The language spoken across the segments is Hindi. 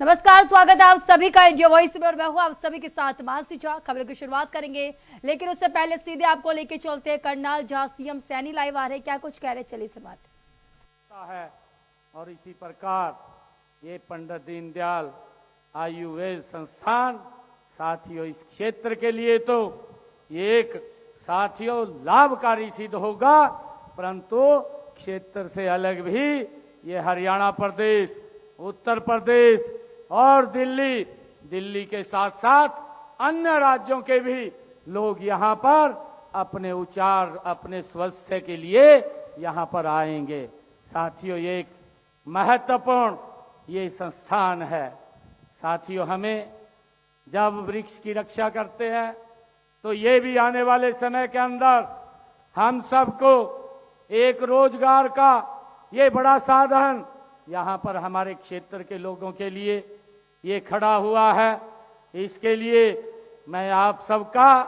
नमस्कार, स्वागत है आप सभी का इंडिया वॉइस में और मैं हूं आप सभी के साथ मानसी झा। खबर की शुरुआत करेंगे, लेकिन उससे पहले सीधे आपको लेके चलते हैं करनाल, जहां सीएम सैनी लाइव आ रहे हैं। क्या कुछ कह रहे, चलिए सुनवाते है। और इसी प्रकार ये पंडित दीनदयाल आयुर्वेद संस्थान साथियों इस क्षेत्र के लिए तो ये एक साथियों लाभकारी सिद्ध होगा, परंतु क्षेत्र से अलग भी ये हरियाणा प्रदेश, उत्तर प्रदेश और दिल्ली के साथ साथ अन्य राज्यों के भी लोग यहाँ पर अपने उपचार, अपने स्वास्थ्य के लिए यहाँ पर आएंगे। साथियों ये एक महत्वपूर्ण ये संस्थान है। साथियों हमें जब वृक्ष की रक्षा करते हैं तो ये भी आने वाले समय के अंदर हम सबको एक रोजगार का ये बड़ा साधन यहाँ पर हमारे क्षेत्र के लोगों के लिए ये खड़ा हुआ है। इसके लिए मैं आप सबका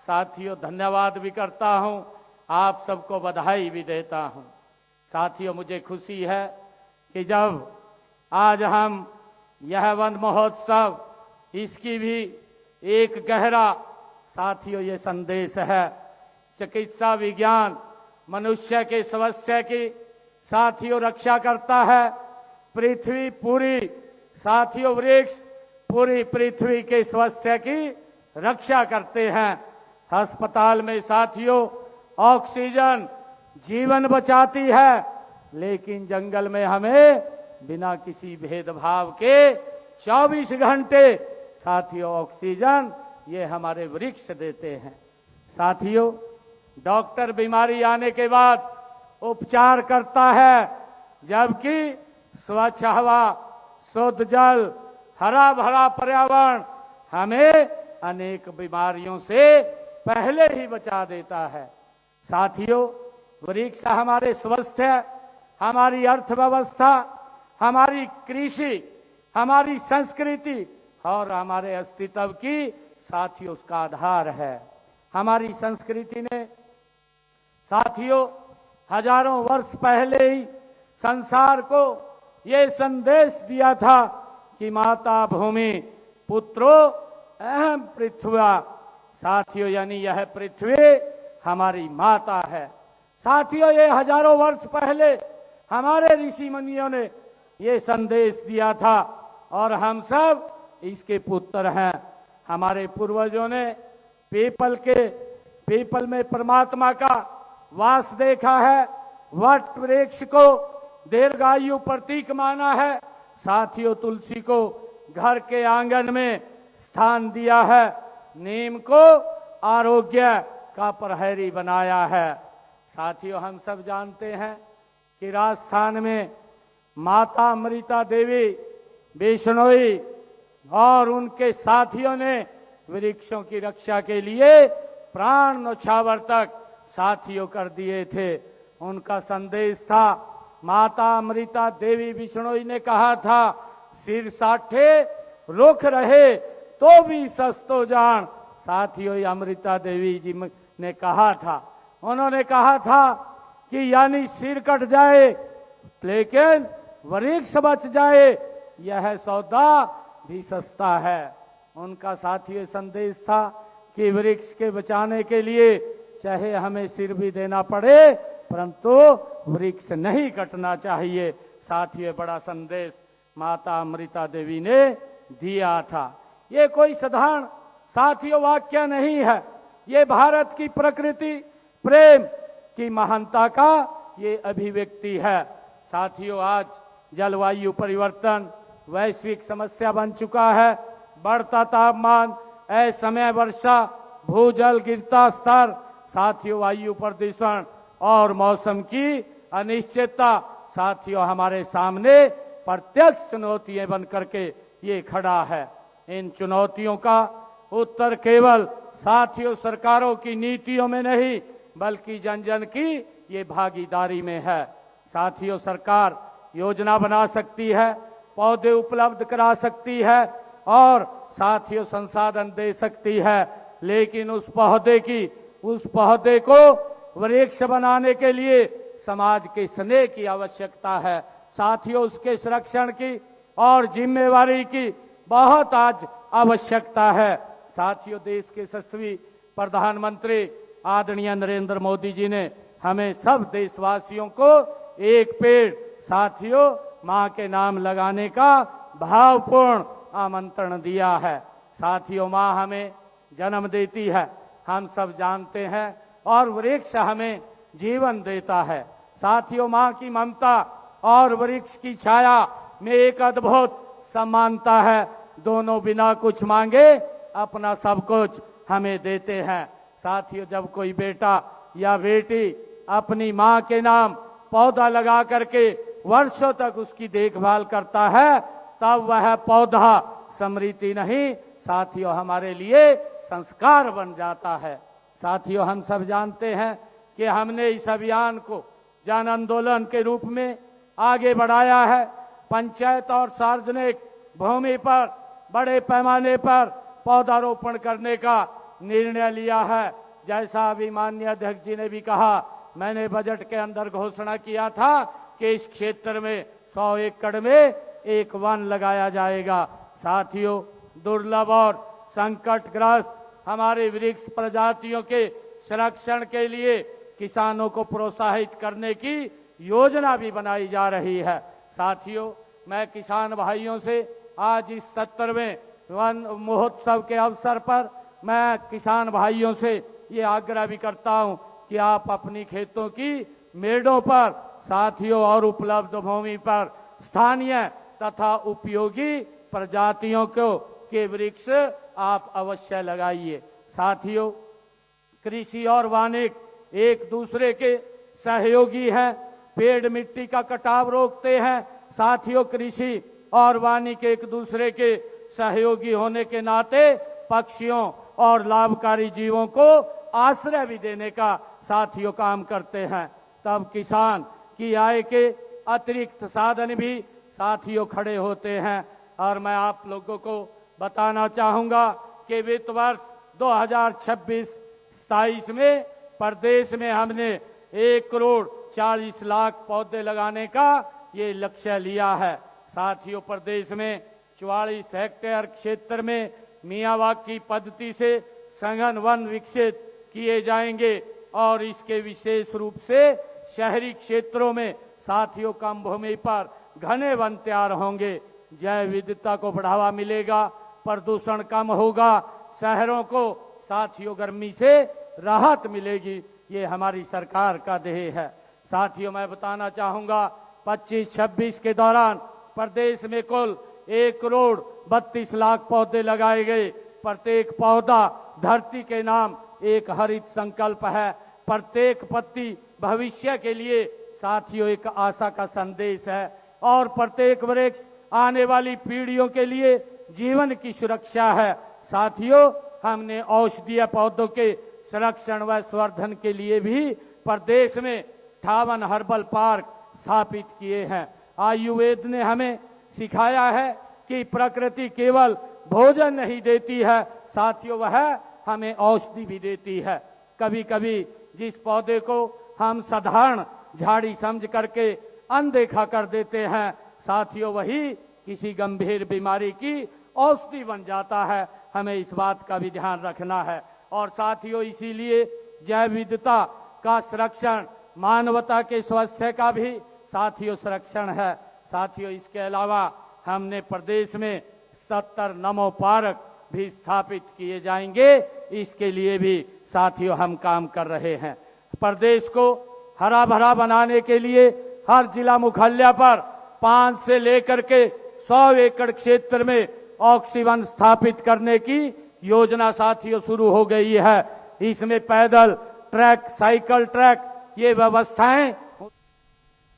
साथियों धन्यवाद भी करता हूँ, आप सबको बधाई भी देता हूँ। साथियों मुझे खुशी है कि जब आज हम यह वन महोत्सव, इसकी भी एक गहरा साथियों ये संदेश है। चिकित्सा विज्ञान मनुष्य के स्वास्थ्य की साथियों रक्षा करता है। पृथ्वी पूरी साथियों वृक्ष पूरी पृथ्वी के स्वास्थ्य की रक्षा करते हैं। अस्पताल में साथियों ऑक्सीजन जीवन बचाती है, लेकिन जंगल में हमें बिना किसी भेदभाव के 24 घंटे साथियों ऑक्सीजन ये हमारे वृक्ष देते हैं। साथियों डॉक्टर बीमारी आने के बाद उपचार करता है, जबकि स्वच्छ हवा, शुद्ध जल, हरा भरा पर्यावरण हमें अनेक बीमारियों से पहले ही बचा देता है। साथियों वृक्ष हमारे स्वास्थ्य, हमारी अर्थव्यवस्था, हमारी कृषि, हमारी संस्कृति और हमारे अस्तित्व की साथियों उसका आधार है। हमारी संस्कृति ने साथियों हजारों वर्ष पहले ही संसार को ये संदेश दिया था कि माता भूमि पुत्रो अहम पृथ्वी। साथियों यानी यह पृथ्वी हमारी माता है। साथियों ये हजारों वर्ष पहले हमारे ऋषि मुनियों ने ये संदेश दिया था और हम सब इसके पुत्र हैं। हमारे पूर्वजों ने पीपल में परमात्मा का वास देखा है, वट वृक्ष को दीर्घायु प्रतीक माना है। साथियों तुलसी को घर के आंगन में स्थान दिया है, नीम को आरोग्य का प्रहरी बनाया है। साथियों हम सब जानते हैं कि राजस्थान में माता अमृता देवी बिश्नोई और उनके साथियों ने वृक्षों की रक्षा के लिए प्राण न्यौछावर तक साथियों कर दिए थे। उनका संदेश था, माता अमृता देवी बिश्नोई ने कहा था, सिर साठे रुख रहे तो भी सस्तो जान। साथियों अमृता देवी जी ने कहा था, उन्होंने कहा था कि यानी सिर कट जाए लेकिन वृक्ष बच जाए, यह सौदा भी सस्ता है। उनका साथियों संदेश था कि वृक्ष के बचाने के लिए चाहे हमें सिर भी देना पड़े, परंतु वृक्ष नहीं कटना चाहिए। साथियों बड़ा संदेश माता अमृता देवी ने दिया था। ये कोई साधारण साथियों वाक्य नहीं है, ये भारत की प्रकृति प्रेम की महानता का ये अभिव्यक्ति है। साथियों आज जलवायु परिवर्तन वैश्विक समस्या बन चुका है। बढ़ता तापमान, असमय वर्षा, भूजल गिरता स्तर, साथियों वायु प्रदूषण और मौसम की अनिश्चितता साथियों हमारे सामने प्रत्यक्ष चुनौतियां बन करके ये खड़ा है। इन चुनौतियों का उत्तर केवल साथियों सरकारों की नीतियों में नहीं, बल्कि जन जन की ये भागीदारी में है। साथियों सरकार योजना बना सकती है, पौधे उपलब्ध करा सकती है और साथियों संसाधन दे सकती है, लेकिन उस पौधे को वृक्ष बनाने के लिए समाज के स्नेह की आवश्यकता है। साथियों उसके संरक्षण की और जिम्मेवारी की बहुत आज आवश्यकता है। साथियों, देश के यशस्वी प्रधानमंत्री आदरणीय नरेंद्र मोदी जी ने हमें सब देशवासियों को एक पेड़ साथियों मां के नाम लगाने का भावपूर्ण आमंत्रण दिया है। साथियों, मां हमें जन्म देती है, हम सब जानते हैं, और वृक्ष हमें जीवन देता है। साथियों, मां की ममता और वृक्ष की छाया में एक अद्भुत समानता है। दोनों बिना कुछ मांगे अपना सब कुछ हमें देते हैं। साथियों, जब कोई बेटा या बेटी अपनी मां के नाम पौधा लगा करके वर्षों तक उसकी देखभाल करता है, तब वह पौधा स्मृति नहीं साथियों हमारे लिए संस्कार बन जाता है। साथियों, हम सब जानते हैं कि हमने इस अभियान को जन आंदोलन के रूप में आगे बढ़ाया है। पंचायत और सार्वजनिक भूमि पर बड़े पैमाने पर पौधारोपण करने का निर्णय लिया है। जैसा अभी माननीय अध्यक्ष जी ने भी कहा, मैंने बजट के अंदर घोषणा किया था कि इस क्षेत्र में 100 एकड़ में एक वन लगाया जाएगा। साथियों, दुर्लभ और संकटग्रस्त हमारे वृक्ष प्रजातियों के संरक्षण के लिए किसानों को प्रोत्साहित करने की योजना भी बनाई जा रही है। साथियों, मैं किसान भाइयों से आज इस 77वें वन महोत्सव के अवसर पर मैं किसान भाइयों से ये आग्रह भी करता हूं कि आप अपनी खेतों की मेड़ों पर साथियों और उपलब्ध भूमि पर स्थानीय तथा उपयोगी प्रजातियों के वृक्ष आप अवश्य लगाइए। साथियों, कृषि और वानिकी एक दूसरे के सहयोगी हैं। पेड़ मिट्टी का कटाव रोकते हैं। साथियों, कृषि और वानिकी एक दूसरे के सहयोगी होने के नाते पक्षियों और लाभकारी जीवों को आश्रय भी देने का साथियों काम करते हैं। तब किसान की आय के अतिरिक्त साधन भी साथियों खड़े होते हैं। और मैं आप लोगों को बताना चाहूंगा कि वित्त वर्ष 2026-27 में प्रदेश में हमने 1,40,00,000 पौधे लगाने का ये लक्ष्य लिया है। साथियों, प्रदेश में 44 हेक्टेयर क्षेत्र में मियावाकी पद्धति से सघन वन विकसित किए जाएंगे और इसके विशेष रूप से शहरी क्षेत्रों में साथियों कम भूमि पर घने वन तैयार होंगे। जैव विविधता को बढ़ावा मिलेगा, प्रदूषण कम होगा, शहरों को साथियों गर्मी से राहत मिलेगी। ये हमारी सरकार का ध्येय है। साथियों, मैं बताना चाहूंगा 25-26 के दौरान प्रदेश में कुल 1,32,00,000 पौधे लगाए गए। प्रत्येक पौधा धरती के नाम एक हरित संकल्प है। प्रत्येक पत्ती भविष्य के लिए साथियों एक आशा का संदेश है और प्रत्येक वृक्ष आने वाली पीढ़ियों के लिए जीवन की सुरक्षा है। साथियों, हमने औषधीय पौधों के संरक्षण व संवर्धन के लिए भी प्रदेश में 58 हर्बल पार्क स्थापित किए हैं। आयुर्वेद ने हमें सिखाया है कि प्रकृति केवल भोजन नहीं देती है साथियों, वह हमें औषधि भी देती है। कभी कभी जिस पौधे को हम साधारण झाड़ी समझ करके अनदेखा कर देते हैं साथियों, वही किसी गंभीर बीमारी की औषधि बन जाता है। हमें इस बात का भी ध्यान रखना है। और साथियों, इसीलिए जैव विविधता का संरक्षण मानवता के स्वास्थ्य का भी साथियों संरक्षण है। साथियों, इसके अलावा हमने प्रदेश में 77 नमो पार्क भी स्थापित किए जाएंगे। इसके लिए भी साथियों हम काम कर रहे हैं। प्रदेश को हरा भरा बनाने के लिए हर जिला मुख्यालय पर 5 से लेकर के 100 एकड़ क्षेत्र में ऑक्सीवन स्थापित करने की योजना साथियों शुरू हो गई है। इसमें पैदल ट्रैक, साइकिल ट्रैक ये व्यवस्थाएं